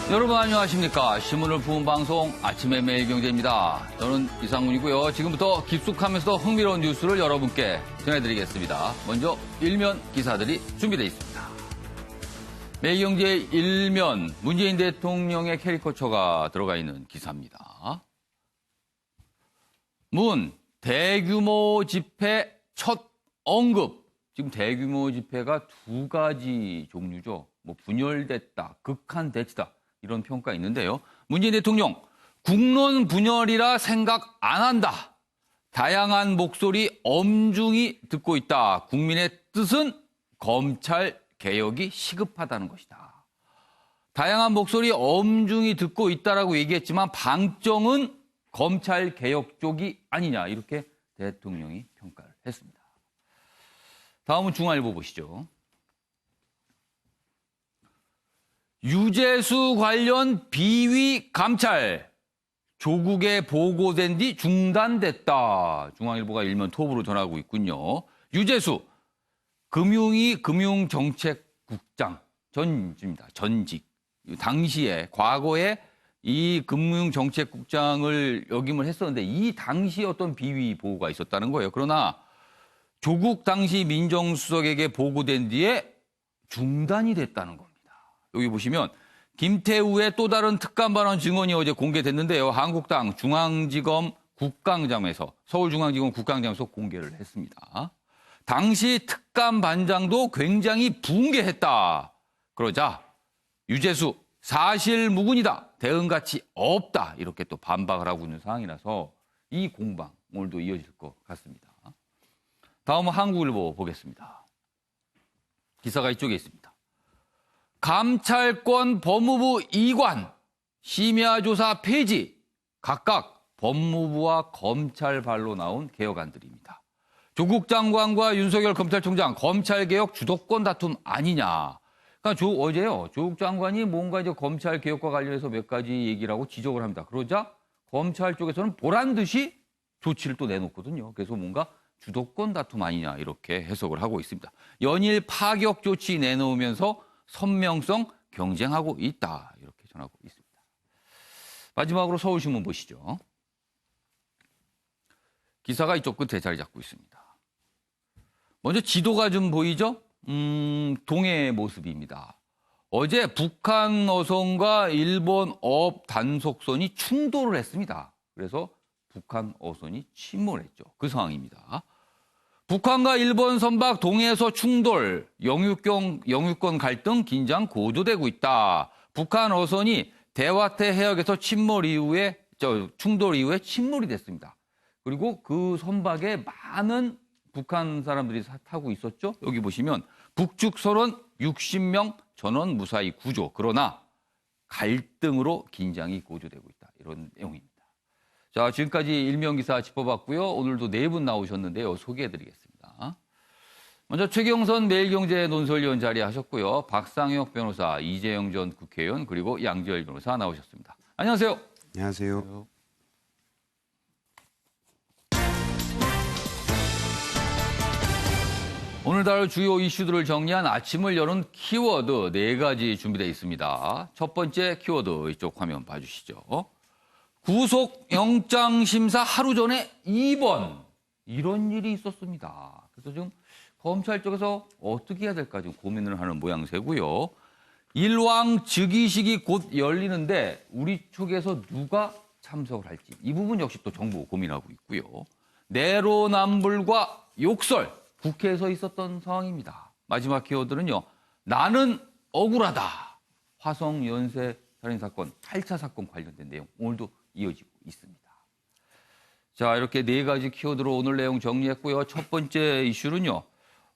여러분 안녕하십니까. 신문을 부은 방송 아침의 매일경제입니다. 저는 이상훈이고요. 지금부터 깊숙하면서도 흥미로운 뉴스를 여러분께 전해드리겠습니다. 먼저 일면 기사들이 준비되어 있습니다. 매일경제의 일면, 문재인 대통령의 캐리커처가 들어가 있는 기사입니다. 문, 대규모 집회 첫 언급. 지금 대규모 집회가 두 가지 종류죠. 분열됐다, 극한대치다. 이런 평가 있는데요. 문재인 대통령, 국론 분열이라 생각 안 한다. 다양한 목소리 엄중히 듣고 있다. 국민의 뜻은 검찰 개혁이 시급하다는 것이다. 다양한 목소리 엄중히 듣고 있다라고 얘기했지만 방점은 검찰 개혁 쪽이 아니냐. 이렇게 대통령이 평가를 했습니다. 다음은 중앙일보 보시죠. 유재수 관련 비위 감찰, 조국에 보고된 뒤 중단됐다. 중앙일보가 일면 톱으로 전하고 있군요. 유재수, 금융위 금융정책국장, 전직. 당시에, 과거에 이 금융정책국장을 역임을 했었는데 이 당시에 어떤 비위 보고가 있었다는 거예요. 그러나 조국 당시 민정수석에게 보고된 뒤에 중단이 됐다는 겁니다. 여기 보시면 김태우의 또 다른 특감 발언 증언이 어제 공개됐는데요. 한국당 중앙지검 국강장에서 서울중앙지검 국강장에서 공개를 했습니다. 당시 특감 반장도 굉장히 붕괴했다. 그러자 유재수 사실 무근이다. 대응 가치 없다. 이렇게 또 반박을 하고 있는 상황이라서 이 공방 오늘도 이어질 것 같습니다. 다음은 한국일보 보겠습니다. 기사가 이쪽에 있습니다. 감찰권 법무부 이관, 심야조사 폐지, 각각 법무부와 검찰발로 나온 개혁안들입니다. 조국 장관과 윤석열 검찰총장 검찰개혁 주도권 다툼 아니냐. 그러니까 어제요, 조국 장관이 뭔가 이제 검찰개혁과 관련해서 몇 가지 얘기를 하고 지적을 합니다. 그러자 검찰 쪽에서는 보란 듯이 조치를 또 내놓거든요. 그래서 뭔가 주도권 다툼 아니냐 이렇게 해석을 하고 있습니다. 연일 파격 조치 내놓으면서 선명성 경쟁하고 있다. 이렇게 전하고 있습니다. 마지막으로 서울신문 보시죠. 기사가 이쪽 끝에 자리 잡고 있습니다. 먼저 지도가 좀 보이죠? 동해 모습입니다. 어제 북한 어선과 일본 어업 단속선이 충돌을 했습니다. 그래서 북한 어선이 침몰했죠. 그 상황입니다. 북한과 일본 선박 동해에서 충돌, 영유권 갈등 긴장 고조되고 있다. 북한 어선이 대화태 해역에서 충돌 이후에 침몰이 됐습니다. 그리고 그 선박에 많은 북한 사람들이 타고 있었죠. 여기 보시면 북측 선원 60명 전원 무사히 구조. 그러나 갈등으로 긴장이 고조되고 있다. 이런 내용입니다. 자, 지금까지 일면기사 짚어봤고요. 오늘도 네 분 나오셨는데요. 소개해드리겠습니다. 먼저 최경선 매일경제 논설위원 자리하셨고요. 박상혁 변호사, 이재영 전 국회의원, 그리고 양지열 변호사 나오셨습니다. 안녕하세요. 안녕하세요. 오늘 다룰 주요 이슈들을 정리한 아침을 여는 키워드 4가지 준비되어 있습니다. 첫 번째 키워드 이쪽 화면 봐주시죠. 구속영장심사 하루 전에 입원. 이런 일이 있었습니다. 그래서 지금 검찰 쪽에서 어떻게 해야 될까 지금 고민을 하는 모양새고요. 일왕즉위식이 곧 열리는데 우리 쪽에서 누가 참석을 할지 이 부분 역시 또 정부 고민하고 있고요. 내로남불과 욕설 국회에서 있었던 상황입니다. 마지막 키워드는요. 나는 억울하다. 화성 연쇄 살인사건 8차 사건 관련된 내용 오늘도 이어지고 있습니다. 자, 이렇게 4가지 키워드로 오늘 내용 정리했고요. 첫 번째 이슈는요.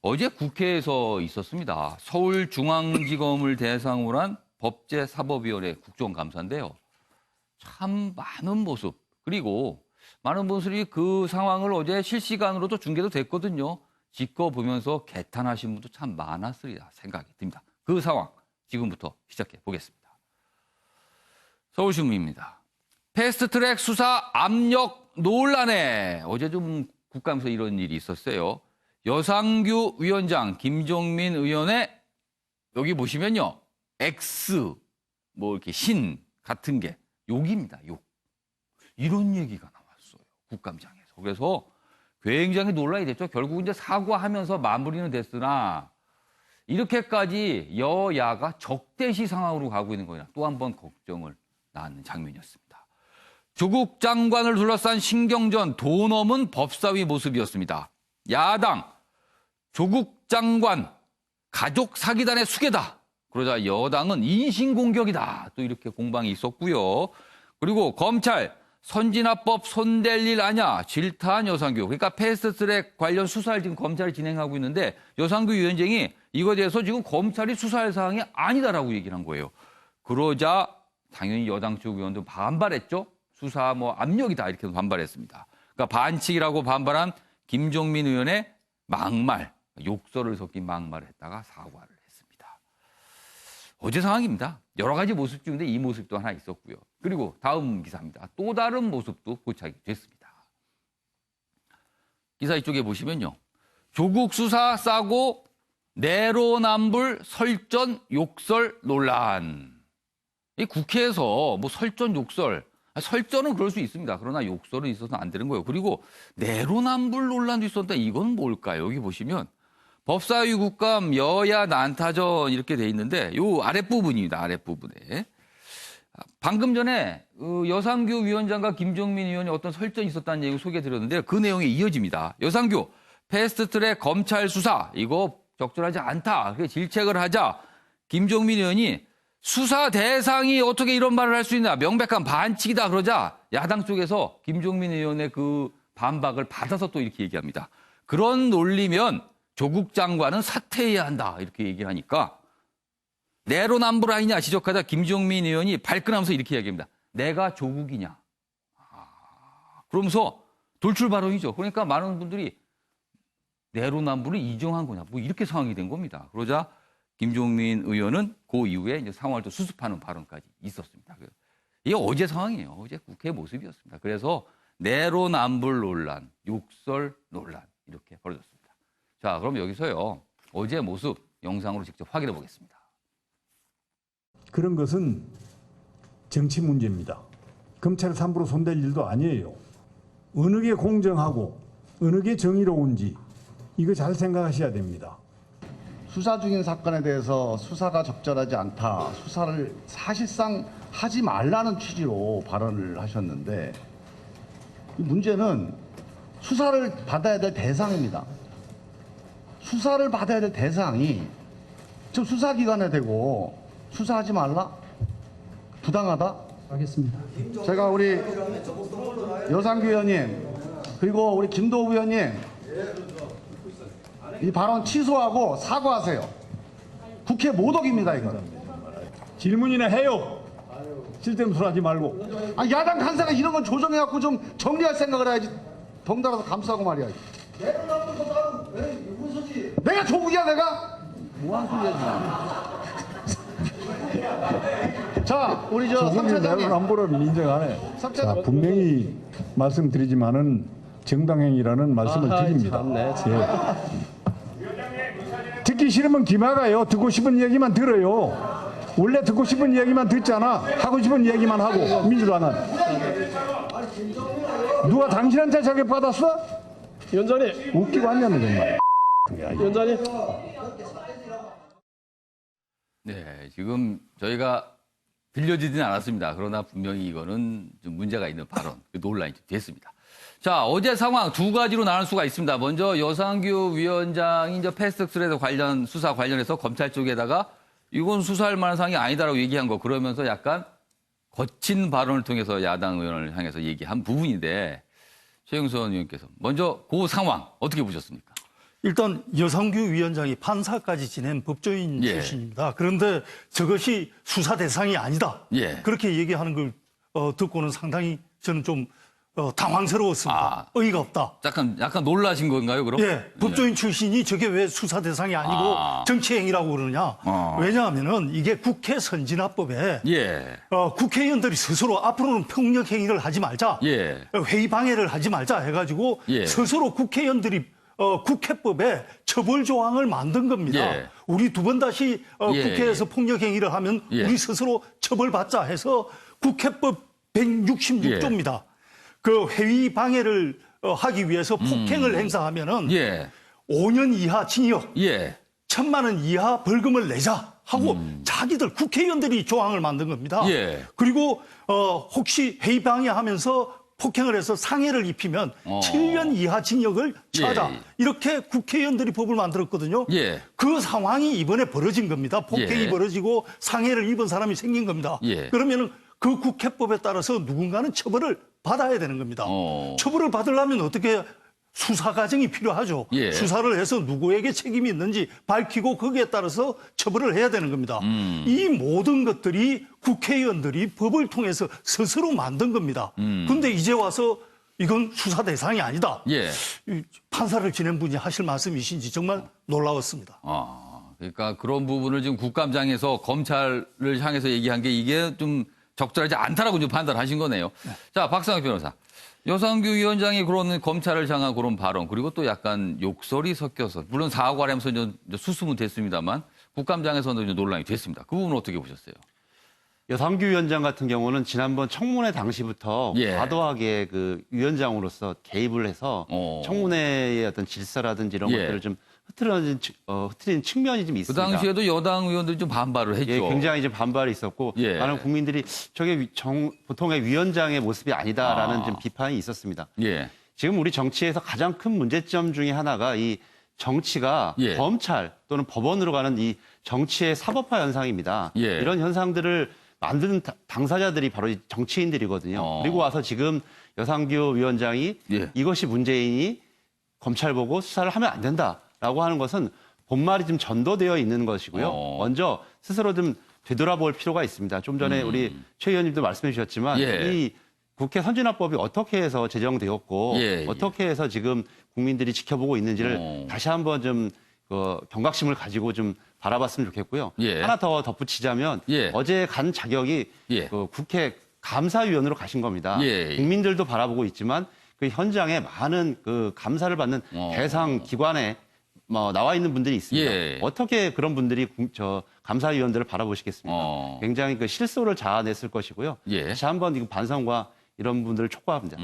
어제 국회에서 있었습니다. 서울중앙지검을 대상으로 한 법제사법위원회 국정감사인데요. 참 많은 모습, 그리고 많은 분들이 그 상황을 어제 실시간으로도 중계도 됐거든요. 지켜보면서 개탄하신 분도 참 많았으리라 생각이 듭니다. 그 상황 지금부터 시작해 보겠습니다. 서울신문입니다. 패스트트랙 수사 압력 논란에 어제 좀 국감에서 이런 일이 있었어요. 여상규 위원장, 김종민 의원의 여기 보시면요. X 뭐 이렇게 신 같은 게 욕입니다. 욕. 이런 얘기가 나왔어요. 국감장에서. 그래서 굉장히 논란이 됐죠. 결국 이제 사과하면서 마무리는 됐으나 이렇게까지 여야가 적대시 상황으로 가고 있는 거냐. 또 한 번 걱정을 낳는 장면이었습니다. 조국 장관을 둘러싼 신경전 돈 없는 법사위 모습이었습니다. 야당 조국 장관 가족 사기단의 수괴다. 그러자 여당은 인신공격이다. 또 이렇게 공방이 있었고요. 그리고 검찰 선진화법 손댈 일 아냐 질타한 여상규. 그러니까 패스트트랙 관련 수사를 지금 검찰이 진행하고 있는데 여상규 위원장이 이거에 대해서 지금 검찰이 수사할 사항이 아니다라고 얘기를 한 거예요. 그러자 당연히 여당 쪽 의원도 반발했죠. 수사 뭐 압력이다 이렇게 반발했습니다. 그러니까 반칙이라고 반발한 김종민 의원의 막말, 욕설을 섞인 막말을 했다가 사과를 했습니다. 어제 상황입니다. 여러 가지 모습 중인데 이 모습도 하나 있었고요. 그리고 다음 기사입니다. 또 다른 모습도 포착이 됐습니다. 기사 이쪽에 보시면요. 조국 수사 싸고 내로남불 설전 욕설 논란. 이 국회에서 뭐 설전 욕설, 설전은 그럴 수 있습니다. 그러나 욕설은 있어서는 안 되는 거예요. 그리고 내로남불 논란도 있었다. 이건 뭘까요? 여기 보시면 법사위 국감 여야 난타전 이렇게 돼 있는데 요 아랫부분입니다. 아랫부분에. 방금 전에 여상규 위원장과 김종민 의원이 어떤 설전이 있었다는 얘기 소개해드렸는데 그 내용이 이어집니다. 여상규 패스트트랙 검찰 수사 이거 적절하지 않다. 그래서 질책을 하자 김종민 의원이 수사 대상이 어떻게 이런 말을 할 수 있나 명백한 반칙이다 그러자 야당 쪽에서 김종민 의원의 그 반박을 받아서 또 이렇게 얘기합니다. 그런 논리면 조국 장관은 사퇴해야 한다 이렇게 얘기를 하니까 내로남불 아니냐 지적하자 김종민 의원이 발끈하면서 이렇게 얘기합니다. 내가 조국이냐. 그러면서 돌출 발언이죠. 그러니까 많은 분들이 내로남불을 인정한 거냐. 뭐 이렇게 상황이 된 겁니다. 그러자 김종민 의원은 그 이후에 이제 상황을 또 수습하는 발언까지 있었습니다. 이게 어제 상황이에요. 어제 국회 모습이었습니다. 그래서 내로남불 논란, 욕설 논란 이렇게 벌어졌습니다. 자, 그럼 여기서요. 어제 모습 영상으로 직접 확인해 보겠습니다. 그런 것은 정치 문제입니다. 검찰 함부로 손댈 일도 아니에요. 어느 게 공정하고 어느 게 정의로운지 이거 잘 생각하셔야 됩니다. 수사 중인 사건에 대해서 수사가 적절하지 않다. 수사를 사실상 하지 말라는 취지로 발언을 하셨는데 문제는 수사를 받아야 될 대상입니다. 수사를 받아야 될 대상이 지금 수사기관에 대고 수사하지 말라? 부당하다? 알겠습니다. 제가 우리 여상규 의원님 그리고 우리 김도우 의원님 이 발언 취소하고 사과하세요. 국회 모독입니다 이거. 질문이나 해요. 쓸데없는 소리 하지 말고. 아, 야당 간사가 이런 건 조정해갖고 좀 정리할 생각을 해야지. 덩달아서 감싸고 말이야. 내가 조국이야 내가? 뭐하는 소리야 지금. 자 우리 저 조국이 삼차장님. 내로남불을 인정하네. 삼차장. 자, 분명히 말씀드리지만은 정당행위라는 말씀을 드립니다. 예. 듣기 싫으면 기마가요. 듣고 싶은 얘기만 들어요. 원래 듣고 싶은 얘기만 듣잖아. 하고 싶은 얘기만 하고 민주당은. 누가 당신한테 자격받았어? 위원장님, 웃기고 앉았네 정말. 위원장님. 네, 지금 저희가 들려지진 않았습니다. 그러나 분명히 이거는 좀 문제가 있는 발언, 논란이 됐습니다. 자, 어제 상황 두 가지로 나눌 수가 있습니다. 먼저 여상규 위원장이 이제 패스트트랙 관련 수사 관련해서 검찰 쪽에다가 이건 수사할 만한 사항이 아니다라고 얘기한 거 그러면서 약간 거친 발언을 통해서 야당 의원을 향해서 얘기한 부분인데 최영선 의원께서 먼저 그 상황 어떻게 보셨습니까? 일단 여상규 위원장이 판사까지 지낸 법조인 예. 출신입니다. 그런데 저것이 수사 대상이 아니다. 예. 그렇게 얘기하는 걸 듣고는 상당히 저는 좀 당황스러웠습니다. 어이가 없다. 약간 놀라신 건가요, 그럼? 예, 법조인 출신이 저게 왜 수사 대상이 아니고 정치행위라고 그러느냐. 왜냐하면은 이게 국회 선진화법에 예. 국회의원들이 스스로 앞으로는 폭력행위를 하지 말자. 예. 회의 방해를 하지 말자 해가지고 예. 스스로 국회의원들이 국회법에 처벌 조항을 만든 겁니다. 예. 우리 두 번 다시 예, 국회에서 폭력행위를 하면 예. 우리 스스로 처벌받자 해서 국회법 166조입니다. 그 회의 방해를 하기 위해서 폭행을 행사하면은 예. 5년 이하 징역, 예. 1,000만 원 이하 벌금을 내자 하고 자기들 국회의원들이 조항을 만든 겁니다. 예. 그리고 혹시 회의 방해하면서 폭행을 해서 상해를 입히면 7년 이하 징역을 처하자. 예. 이렇게 국회의원들이 법을 만들었거든요. 예. 그 상황이 이번에 벌어진 겁니다. 폭행이 예. 벌어지고 상해를 입은 사람이 생긴 겁니다. 예. 그러면은 그 국회법에 따라서 누군가는 처벌을 받아야 되는 겁니다. 처벌을 받으려면 어떻게 수사 과정이 필요하죠. 예. 수사를 해서 누구에게 책임이 있는지 밝히고 거기에 따라서 처벌을 해야 되는 겁니다. 이 모든 것들이 국회의원들이 법을 통해서 스스로 만든 겁니다. 근데 이제 와서 이건 수사 대상이 아니다. 예. 이 판사를 지낸 분이 하실 말씀이신지 정말 놀라웠습니다. 그러니까 그런 부분을 지금 국감장에서 검찰을 향해서 얘기한 게 이게 좀 적절하지 않다라고 좀 판단하신 거네요. 자, 박상혁 변호사. 여상규 위원장이 그런 검찰을 향한 그런 발언, 그리고 또 약간 욕설이 섞여서, 물론 사과를 하면서 이제 수습은 됐습니다만, 국감장에서는 이제 논란이 됐습니다. 그 부분은 어떻게 보셨어요? 여상규 위원장 같은 경우는 지난번 청문회 당시부터 예. 과도하게 그 위원장으로서 개입을 해서 청문회의 어떤 질서라든지 이런 예. 것들을 좀 흐트린 측면이 좀 그 있습니다. 당시에도 여당 의원들이 좀 반발을 했죠. 예, 굉장히 좀 반발이 있었고 예. 많은 국민들이 저게 보통의 위원장의 모습이 아니다라는 좀 비판이 있었습니다. 예. 지금 우리 정치에서 가장 큰 문제점 중에 하나가 이 정치가 예. 검찰 또는 법원으로 가는 이 정치의 사법화 현상입니다. 예. 이런 현상들을 만드는 당사자들이 바로 이 정치인들이거든요. 그리고 와서 지금 여상규 위원장이 예. 이것이 문제이니 검찰 보고 수사를 하면 안 된다라고 하는 것은 본말이 좀 전도되어 있는 것이고요. 먼저 스스로 좀 되돌아볼 필요가 있습니다. 좀 전에 우리 최 의원님도 말씀해 주셨지만 예. 이 국회 선진화법이 어떻게 해서 제정되었고 예, 예. 어떻게 해서 지금 국민들이 지켜보고 있는지를 다시 한번 좀 경각심을 가지고 좀 바라봤으면 좋겠고요. 예. 하나 더 덧붙이자면 예. 어제 간 자격이 예. 그 국회 감사위원으로 가신 겁니다. 예. 국민들도 바라보고 있지만 그 현장에 많은 그 감사를 받는 대상 기관에 나와 있는 분들이 있습니다. 예. 어떻게 그런 분들이 감사위원들을 바라보시겠습니까? 굉장히 그 실소를 자아냈을 것이고요. 예. 다시 한번 이 반성과 이런 분들을 촉구합니다.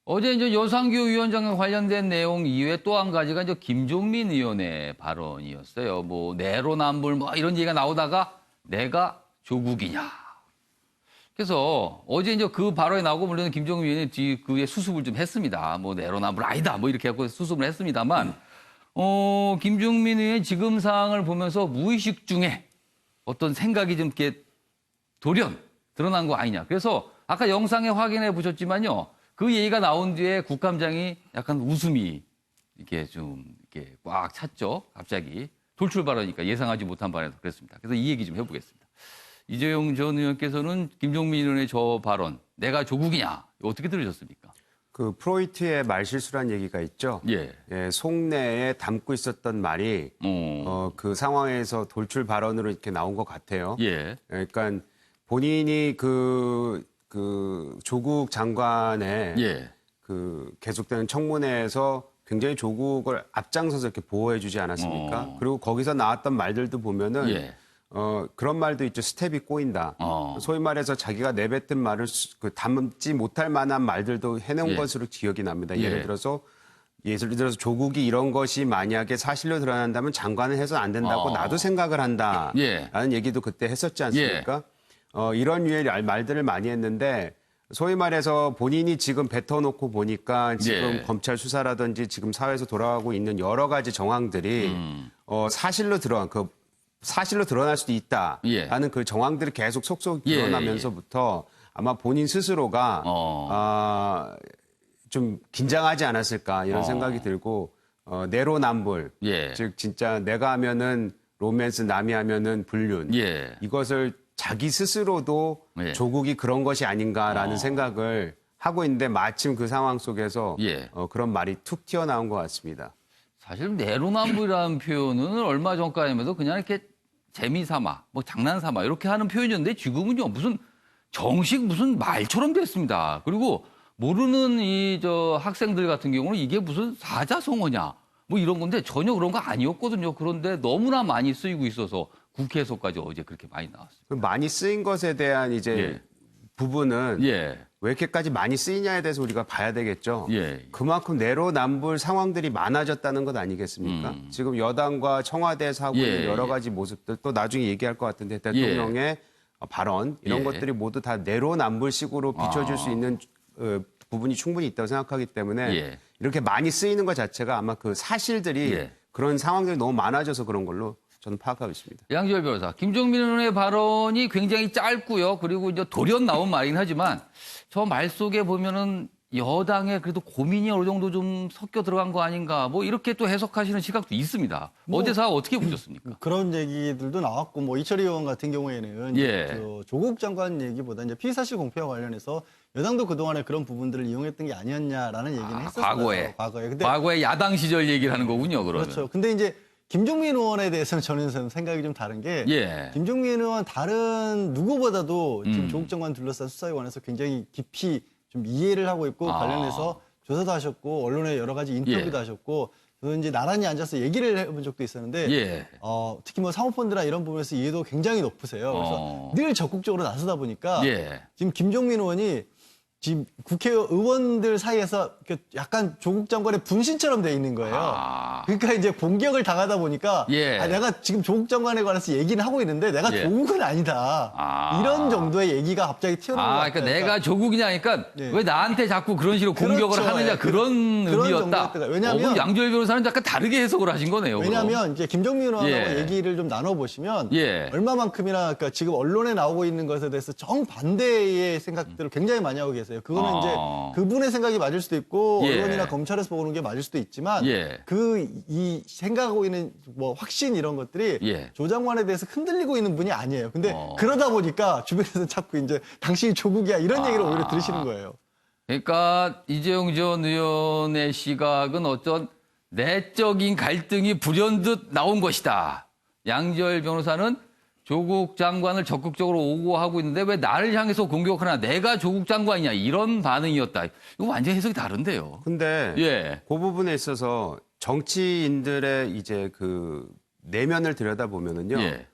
어제 이제 여상규 위원장과 관련된 내용 이외에 또 한 가지가 이제 김종민 의원의 발언이었어요. 뭐 내로남불 뭐 이런 얘기가 나오다가 내가 조국이냐. 그래서 어제 이제 그 발언이 나오고 물론 김종민 의원이 그에 수습을 좀 했습니다. 뭐 내로남불 아니다 뭐 이렇게 하고 수습을 했습니다만 김종민 의원의 지금 상황을 보면서 무의식 중에 어떤 생각이 좀 이렇게 돌연 드러난 거 아니냐. 그래서 아까 영상에 확인해 보셨지만요. 그 얘기가 나온 뒤에 국감장이 약간 웃음이 이렇게 좀 이렇게 꽉 찼죠. 갑자기 돌출 발언이니까 예상하지 못한 발언에서 그랬습니다. 그래서 이 얘기 좀 해보겠습니다. 이재용 전 의원께서는 김종민 의원의 저 발언, 내가 조국이냐, 어떻게 들으셨습니까? 그 프로이트의 말실수란 얘기가 있죠. 예. 예, 속내에 담고 있었던 말이 그 상황에서 돌출 발언으로 이렇게 나온 것 같아요. 예. 그러니까 본인이 그 조국 장관의 예. 그 계속되는 청문회에서 굉장히 조국을 앞장서서 이렇게 보호해주지 않았습니까? 그리고 거기서 나왔던 말들도 보면은 예. 그런 말도 있죠. 스텝이 꼬인다. 소위 말해서 자기가 내뱉은 말을 담지 못할 만한 말들도 해놓은 예. 것으로 기억이 납니다. 예. 예를 들어서 조국이 이런 것이 만약에 사실로 드러난다면 장관은 해서는 안 된다고 나도 생각을 한다라는 예. 얘기도 그때 했었지 않습니까? 이런 유의 말들을 많이 했는데 소위 말해서 본인이 지금 뱉어놓고 보니까 지금 예. 검찰 수사라든지 지금 사회에서 돌아가고 있는 여러 가지 정황들이 사실로 드러날 수도 있다라는 예. 그 정황들이 계속 속속 드러나면서부터 아마 본인 스스로가 좀 긴장하지 않았을까 이런 생각이 들고 내로남불 예. 즉 진짜 내가 하면은 로맨스 남이 하면은 불륜 예. 이것을 자기 스스로도 예. 조국이 그런 것이 아닌가라는 생각을 하고 있는데 마침 그 상황 속에서 예. 그런 말이 툭 튀어나온 것 같습니다. 사실 내로남불이라는 표현은 얼마 전까지만 그냥 이렇게 재미삼아, 뭐 장난삼아 이렇게 하는 표현이었는데 지금은요 무슨 정식 무슨 말처럼 됐습니다. 그리고 모르는 학생들 같은 경우는 이게 무슨 사자성어냐, 뭐 이런 건데 전혀 그런 거 아니었거든요. 그런데 너무나 많이 쓰이고 있어서 국회에서까지 어제 그렇게 많이 나왔습니다. 그럼 많이 쓰인 것에 대한 이제 예. 부분은 예. 왜 이렇게까지 많이 쓰이냐에 대해서 우리가 봐야 되겠죠. 예. 그만큼 내로남불 상황들이 많아졌다는 것 아니겠습니까? 지금 여당과 청와대에서 하고 있는 예, 여러 예. 가지 모습들 또 나중에 얘기할 것 같은데 대통령의 발언 이런 예. 것들이 모두 다 내로남불식으로 비춰줄 수 있는 부분이 충분히 있다고 생각하기 때문에 예. 이렇게 많이 쓰이는 것 자체가 아마 그 사실들이 예. 그런 상황들이 너무 많아져서 그런 걸로 저는 파악하고 있습니다. 양지열 변호사, 김종민 의원의 발언이 굉장히 짧고요. 그리고 이제 돌연 나온 말이긴 하지만 저 말 속에 보면은 여당의 그래도 고민이 어느 정도 좀 섞여 들어간 거 아닌가 뭐 이렇게 또 해석하시는 시각도 있습니다. 어제 사업 어떻게 보셨습니까? 그런 얘기들도 나왔고 뭐 이철희 의원 같은 경우에는 예. 저 조국 장관 얘기보다 이제 피의사실 공표와 관련해서 여당도 그동안에 그런 부분들을 이용했던 게 아니었냐라는 얘기는 했었어요. 과거에. 근데 과거에 야당 시절 얘기를 하는 거군요. 그러면. 그렇죠. 근데 이제 김종민 의원에 대해서는 저는 생각이 좀 다른 게 예. 김종민 의원 다른 누구보다도 지금 조국 장관 둘러싼 수사에 관해서 굉장히 깊이 좀 이해를 하고 있고 관련해서 조사도 하셨고 언론에 여러 가지 인터뷰도 예. 하셨고 저는 이제 나란히 앉아서 얘기를 해본 적도 있었는데 예. 특히 뭐 사모펀드나 이런 부분에서 이해도 굉장히 높으세요. 그래서 늘 적극적으로 나서다 보니까 예. 지금 김종민 의원이 지금 국회의원들 사이에서 약간 조국 장관의 분신처럼 돼 있는 거예요. 그러니까 이제 공격을 당하다 보니까 예. 내가 지금 조국 장관에 관해서 얘기는 하고 있는데 내가 예. 조국은 아니다. 이런 정도의 얘기가 갑자기 튀어나온 것 같아요. 그러니까 내가 조국이냐니까 예. 왜 나한테 자꾸 그런 식으로 그렇죠. 공격을 하느냐 예. 그런 그런 의미였다. 정도였다가. 왜냐하면- 그럼 양조열 변호사는 약간 다르게 해석을 하신 거네요. 왜냐하면 이제 김종민 의원하고 예. 얘기를 좀 나눠보시면 예. 얼마만큼이나 그러니까 지금 언론에 나오고 있는 것에 대해서 정반대의 생각들을 굉장히 많이 하고 계세요. 그거는 이제 그분의 생각이 맞을 수도 있고 예. 언론이나 검찰에서 보는 게 맞을 수도 있지만 예. 이 생각하고 있는 뭐 확신 이런 것들이 예. 조 장관에 대해서 흔들리고 있는 분이 아니에요. 근데 그러다 보니까 주변에서 자꾸 이제 당신이 조국이야 이런 얘기를 오히려 들으시는 거예요. 그러니까 이재용 전 의원의 시각은 어떤 내적인 갈등이 불현듯 나온 것이다. 양지열 변호사는 조국 장관을 적극적으로 오고하고 있는데 왜 나를 향해서 공격하나 내가 조국 장관이냐 이런 반응이었다. 이거 완전 해석이 다른데요. 근데 예. 그 부분에 있어서 정치인들의 이제 그 내면을 들여다보면은요. 예.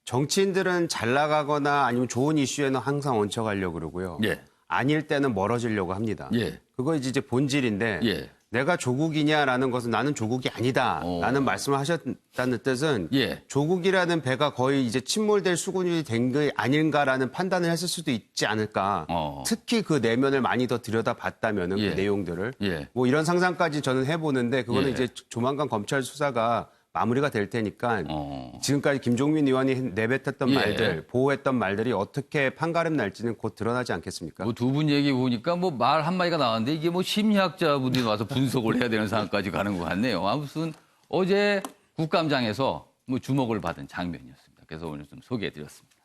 정치인들은 잘 나가거나 아니면 좋은 이슈에는 항상 얹혀가려고 그러고요. 예. 아닐 때는 멀어지려고 합니다. 예. 그거 이제 본질인데 예. 내가 조국이냐라는 것은 나는 조국이 아니다라는 말씀을 하셨다는 뜻은 예. 조국이라는 배가 거의 이제 침몰될 수군이 된 게 아닌가라는 판단을 했을 수도 있지 않을까. 특히 그 내면을 많이 더 들여다봤다면은 예. 그 내용들을 예. 뭐 이런 상상까지 저는 해보는데 그거는 예. 이제 조만간 검찰 수사가 마무리가 될 테니까 지금까지 김종민 의원이 내뱉었던 예. 말들, 보호했던 말들이 어떻게 판가름 날지는 곧 드러나지 않겠습니까? 뭐 두 분 얘기 보니까 뭐 말 한마디가 나왔는데 이게 뭐 심리학자분들이 와서 분석을 해야 되는 상황까지 가는 것 같네요. 아무튼 어제 국감장에서 뭐 주목을 받은 장면이었습니다. 그래서 오늘 좀 소개해드렸습니다.